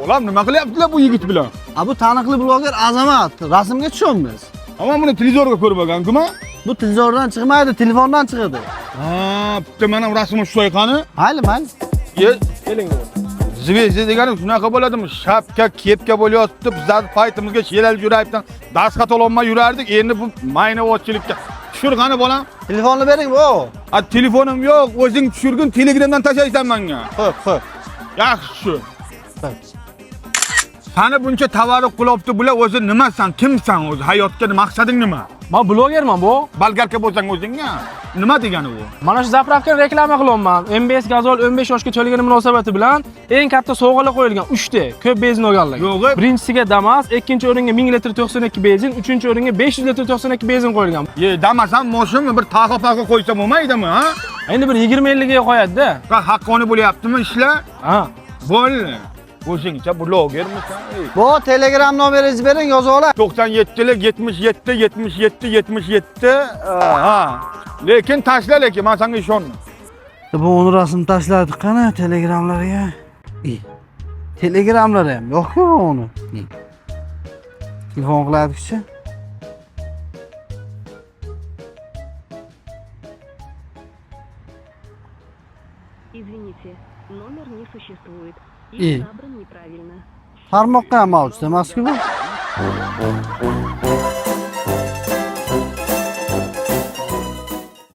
Olam nima qilyaptilar bu yigit bilan? Bu taniqli bloger Azamat. Rasmga tushamiz. Ama buni televizorga ko'rmagan-ku-ma? Bu televizordan chiqmaydi, telefondan chiqadi. Ha, bitta mana rasmini tushay qani. Mayli. Ye, keling. Zvezda degani shunaqa bo'ladimi? Shapka, kepka bo'lyapti. Bizlar paytimizga shelal yurayibdan dasxat ololmay yurardik. Endi bu maynavatchilikka tushirgani bolam. Telefonni bering, bu. Telefonim yo'q, o'zing tushirgin, Telegramdan tashlaysan menga. Xo'p. Yaxshi. Seni buncha tavarruq qilibdi bular, o'zi nimasan, kimsan o'zi, hayotga maqsading nima? Men blogerman bu. Balgarka bo'lsang o'zingga. Nima degani bu? Mana shu zapravkani reklama qilyapman. MBS Gazol 15 yoshga to'lgani munosabati bilan eng katta sovg'alar qo'yilgan 3 ta ko'p benzin olganlar. Yo'q. Birinchisiga Damas, ikkinchi o'ringa 1000 litr 92 benzin, uchinchi o'ringa 500 litr 92 benzin qo'yilgan. Damasam, moshimni bir taqa-paqa qo'ysam bo'lmaydimi, ha? Endi bir 20 ga qo'yadi-da. Haqqoni bo'lyaptimi ishlar? Ha. Bo'ldi. O'zingcha blogermisan? Bu Telegram nomeringizni bering, yozib olay. 97lik 77 77 77. Ha. Lekin tashla, lekin men senga ishonmayman. Bu uni rasm tashladik qani Telegramlarga. Telegramlar ham yo'q-ku uni. Telefon qilaylik-chi. Извините, номер не существует. И? Набран неправильно. Tarmoqqa ham mavjud emas-ku bu.